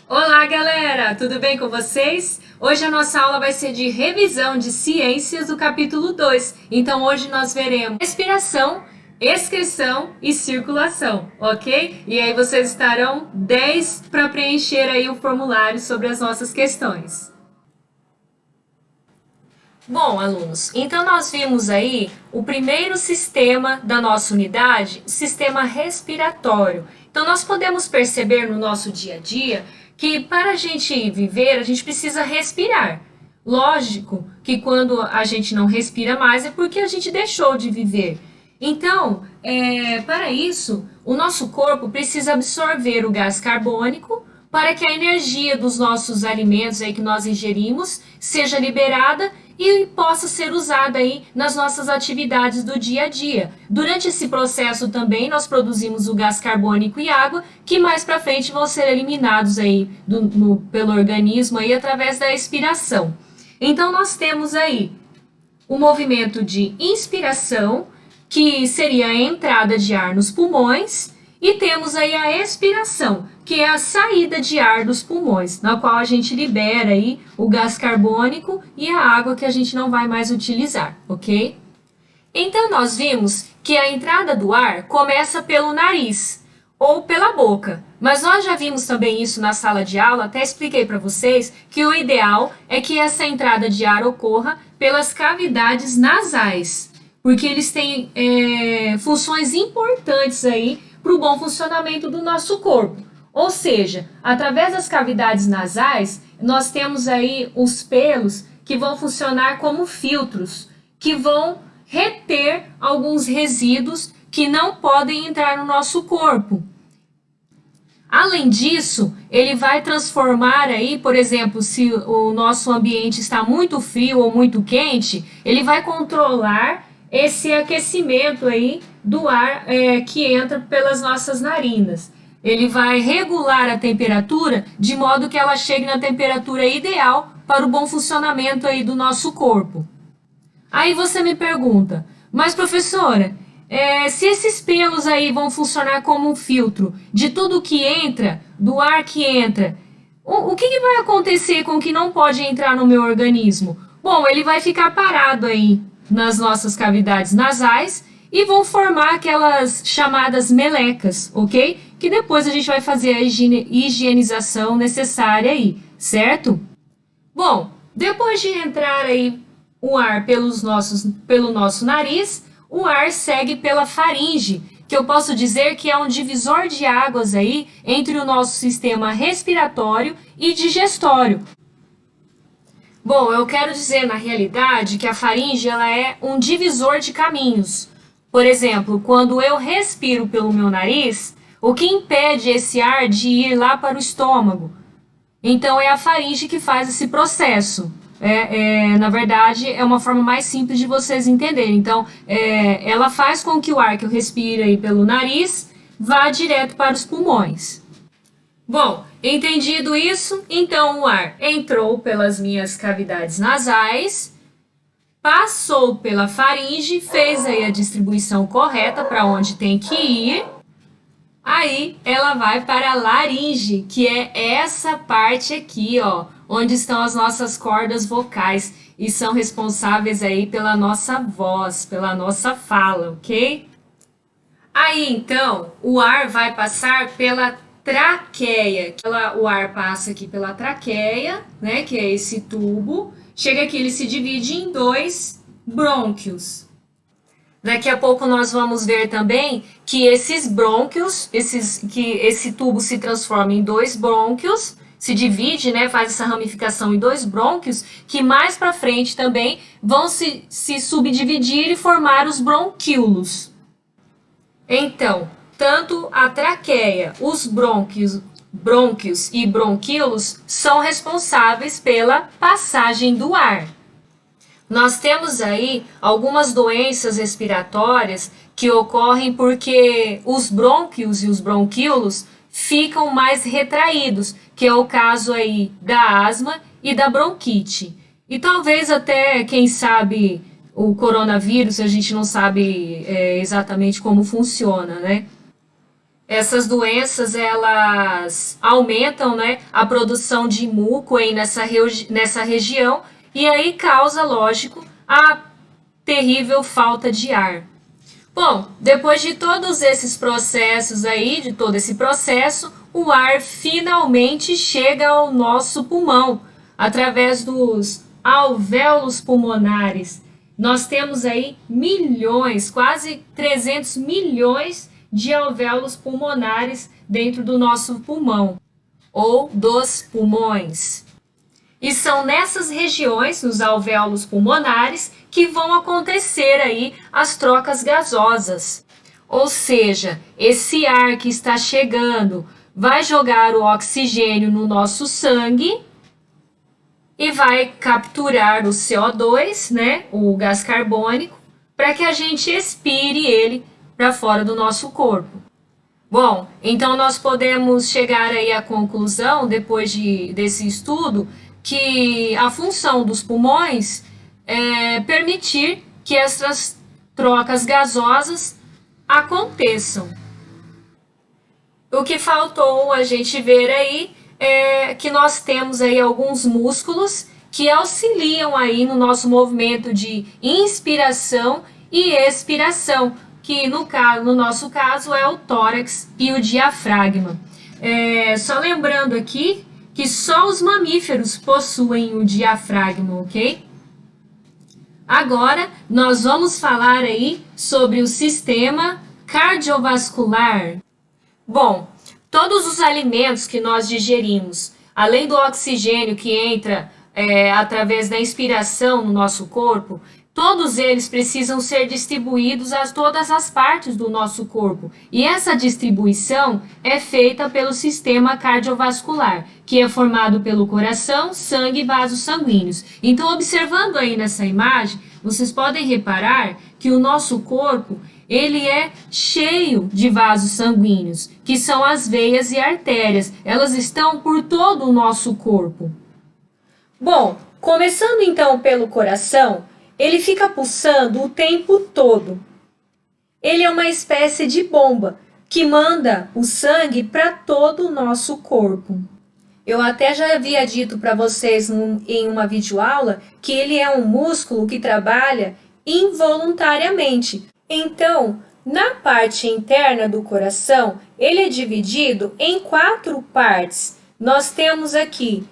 Olá, galera! Tudo bem com vocês? Hoje a nossa aula vai ser de revisão de ciências do capítulo 2. Então, hoje nós veremos respiração, excreção e circulação, ok? E aí vocês estarão 10 para preencher aí o formulário sobre as nossas questões. Bom, alunos, então nós vimos aí o primeiro sistema da nossa unidade, o sistema respiratório. Então, nós podemos perceber no nosso dia a dia que para a gente viver, a gente precisa respirar. Lógico que quando a gente não respira mais é porque a gente deixou de viver. Então, para isso, o nosso corpo precisa absorver o gás carbônico para que a energia dos nossos alimentos aí que nós ingerimos seja liberada e possa ser usada aí nas nossas atividades do dia a dia. Durante esse processo também nós produzimos o gás carbônico e água, que mais para frente vão ser eliminados aí pelo organismo aí através da expiração. Então nós temos aí o movimento de inspiração, que seria a entrada de ar nos pulmões, e temos aí a expiração, que é a saída de ar dos pulmões, na qual a gente libera aí o gás carbônico e a água que a gente não vai mais utilizar, ok? Então, nós vimos que a entrada do ar começa pelo nariz ou pela boca, mas nós já vimos também isso na sala de aula, até expliquei para vocês que o ideal é que essa entrada de ar ocorra pelas cavidades nasais, porque eles têm funções importantes aí para o bom funcionamento do nosso corpo. Ou seja, através das cavidades nasais, nós temos aí os pelos que vão funcionar como filtros, que vão reter alguns resíduos que não podem entrar no nosso corpo. Além disso, ele vai transformar aí, por exemplo, se o nosso ambiente está muito frio ou muito quente, ele vai controlar esse aquecimento aí do ar que entra pelas nossas narinas. Ele vai regular a temperatura de modo que ela chegue na temperatura ideal para o bom funcionamento aí do nosso corpo. Aí você me pergunta, mas professora, se esses pelos aí vão funcionar como um filtro de tudo que entra, do ar que entra, o que vai acontecer com o que não pode entrar no meu organismo? Bom, ele vai ficar parado aí nas nossas cavidades nasais e vão formar aquelas chamadas melecas, ok? Que depois a gente vai fazer a higienização necessária aí, certo? Bom, depois de entrar aí o ar pelo nosso nariz, o ar segue pela faringe, que eu posso dizer que é um divisor de águas aí entre o nosso sistema respiratório e digestório. Bom, eu quero dizer, na realidade, que a faringe ela é um divisor de caminhos. Por exemplo, quando eu respiro pelo meu nariz, o que impede esse ar de ir lá para o estômago? Então, é a faringe que faz esse processo. Na verdade, é uma forma mais simples de vocês entenderem. Então, ela faz com que o ar que eu respiro aí pelo nariz vá direto para os pulmões. Bom, entendido isso, então o ar entrou pelas minhas cavidades nasais, passou pela faringe, fez aí a distribuição correta para onde tem que ir, aí ela vai para a laringe, que é essa parte aqui, ó, onde estão as nossas cordas vocais e são responsáveis aí pela nossa voz, pela nossa fala, ok? Aí, então, o ar vai passar pela traqueia, o ar passa aqui pela traqueia, né, que é esse tubo, chega aqui, ele se divide em 2 brônquios. Daqui a pouco nós vamos ver também que esses brônquios, que esse tubo se transforma em 2 brônquios, se divide, né, faz essa ramificação em 2 brônquios, que mais para frente também vão se subdividir e formar os bronquíolos. Então, tanto a traqueia, os brônquios e bronquíolos são responsáveis pela passagem do ar. Nós temos aí algumas doenças respiratórias que ocorrem porque os brônquios e os bronquíolos ficam mais retraídos, que é o caso aí da asma e da bronquite. E talvez até, quem sabe, o coronavírus, a gente não sabe exatamente como funciona, né? Essas doenças, elas aumentam, né, a produção de muco aí nessa região e aí causa, lógico, a terrível falta de ar. Bom, depois de todos esses processos aí, de todo esse processo, o ar finalmente chega ao nosso pulmão, através dos alvéolos pulmonares. Nós temos aí milhões, quase 300 milhões de alvéolos pulmonares dentro do nosso pulmão, ou dos pulmões. E são nessas regiões, nos alvéolos pulmonares, que vão acontecer aí as trocas gasosas. Ou seja, esse ar que está chegando vai jogar o oxigênio no nosso sangue e vai capturar o CO2, né, o gás carbônico, para que a gente expire ele para fora do nosso corpo. Bom, então nós podemos chegar aí à conclusão, depois desse estudo, que a função dos pulmões é permitir que essas trocas gasosas aconteçam. O que faltou a gente ver aí é que nós temos aí alguns músculos que auxiliam aí no nosso movimento de inspiração e expiração, que no nosso caso é o tórax e o diafragma. Só lembrando aqui que só os mamíferos possuem o diafragma, ok? Agora nós vamos falar aí sobre o sistema cardiovascular. Bom, todos os alimentos que nós digerimos, além do oxigênio que entra através da inspiração no nosso corpo, todos eles precisam ser distribuídos a todas as partes do nosso corpo. E essa distribuição é feita pelo sistema cardiovascular, que é formado pelo coração, sangue e vasos sanguíneos. Então, observando aí nessa imagem, vocês podem reparar que o nosso corpo ele é cheio de vasos sanguíneos, que são as veias e artérias. Elas estão por todo o nosso corpo. Bom, começando então pelo coração, ele fica pulsando o tempo todo. Ele é uma espécie de bomba que manda o sangue para todo o nosso corpo. Eu até já havia dito para vocês em uma videoaula que ele é um músculo que trabalha involuntariamente. Então, na parte interna do coração, ele é dividido em 4 partes. Nós temos aqui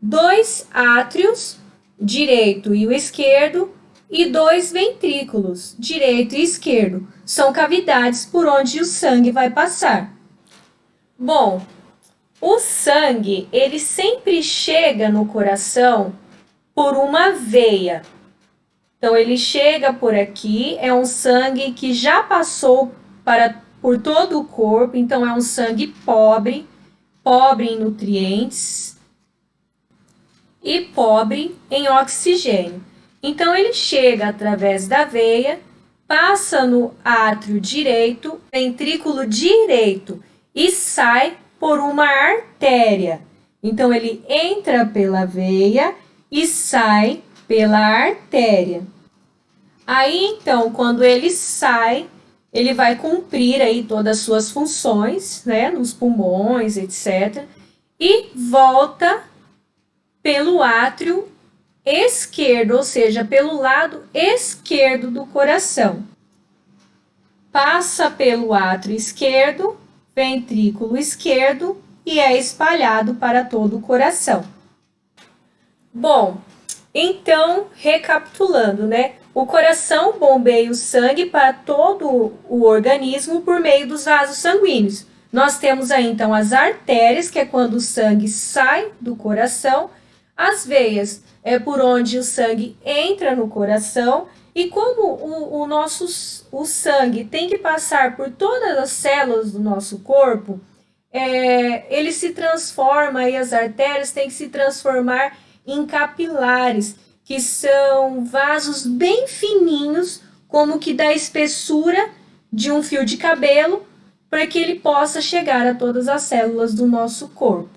2 átrios, direito e o esquerdo, e 2 ventrículos, direito e esquerdo. São cavidades por onde o sangue vai passar. Bom, o sangue, ele sempre chega no coração por uma veia. Então, ele chega por aqui, é um sangue que já passou por todo o corpo, então é um sangue pobre em nutrientes e pobre em oxigênio. Então, ele chega através da veia, passa no átrio direito, ventrículo direito e sai por uma artéria. Então, ele entra pela veia e sai pela artéria. Aí, então, quando ele sai, ele vai cumprir aí todas as suas funções, né, nos pulmões, etc. E volta pelo átrio esquerdo, ou seja, pelo lado esquerdo do coração. Passa pelo átrio esquerdo, ventrículo esquerdo e é espalhado para todo o coração. Bom, então, recapitulando, né? O coração bombeia o sangue para todo o organismo por meio dos vasos sanguíneos. Nós temos aí, então, as artérias, que é quando o sangue sai do coração, as veias é por onde o sangue entra no coração, e como o sangue tem que passar por todas as células do nosso corpo, ele se transforma, e as artérias têm que se transformar em capilares, que são vasos bem fininhos, como que da espessura de um fio de cabelo, para que ele possa chegar a todas as células do nosso corpo.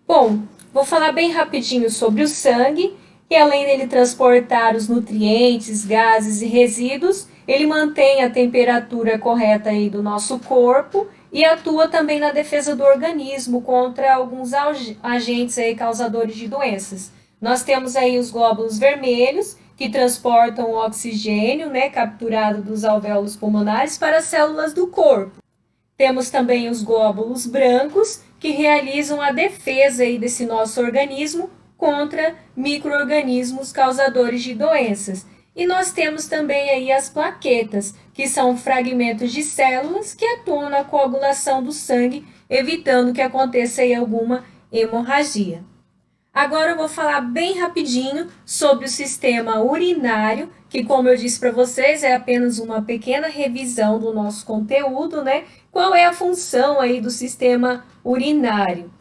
Bom, vou falar bem rapidinho sobre o sangue, que além dele transportar os nutrientes, gases e resíduos, ele mantém a temperatura correta aí do nosso corpo e atua também na defesa do organismo contra alguns agentes aí causadores de doenças. Nós temos aí os glóbulos vermelhos, que transportam o oxigênio, né, capturado dos alvéolos pulmonares para as células do corpo. Temos também os glóbulos brancos, que realizam a defesa aí desse nosso organismo contra micro-organismos causadores de doenças. E nós temos também aí as plaquetas, que são fragmentos de células que atuam na coagulação do sangue, evitando que aconteça aí alguma hemorragia. Agora eu vou falar bem rapidinho sobre o sistema urinário, que, como eu disse para vocês, é apenas uma pequena revisão do nosso conteúdo, né? Qual é a função aí do sistema urinário?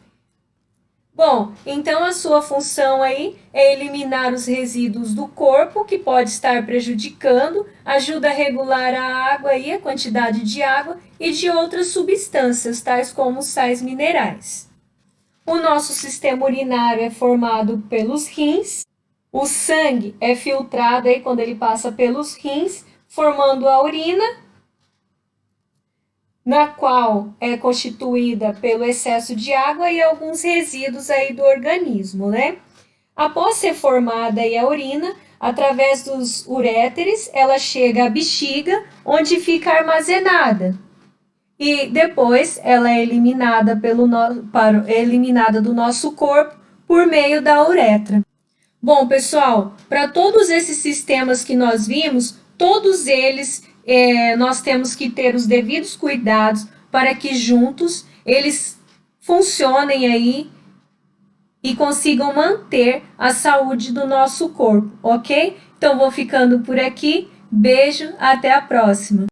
Bom, então a sua função aí é eliminar os resíduos do corpo que pode estar prejudicando, ajuda a regular a água e a quantidade de água e de outras substâncias, tais como sais minerais. O nosso sistema urinário é formado pelos rins, o sangue é filtrado aí quando ele passa pelos rins, formando a urina, na qual é constituída pelo excesso de água e alguns resíduos aí do organismo, né? Após ser formada aí a urina, através dos uréteres, ela chega à bexiga, onde fica armazenada. E depois ela é eliminada, eliminada do nosso corpo por meio da uretra. Bom, pessoal, para todos esses sistemas que nós vimos, todos eles nós temos que ter os devidos cuidados para que juntos eles funcionem aí e consigam manter a saúde do nosso corpo, ok? Então, vou ficando por aqui. Beijo, até a próxima!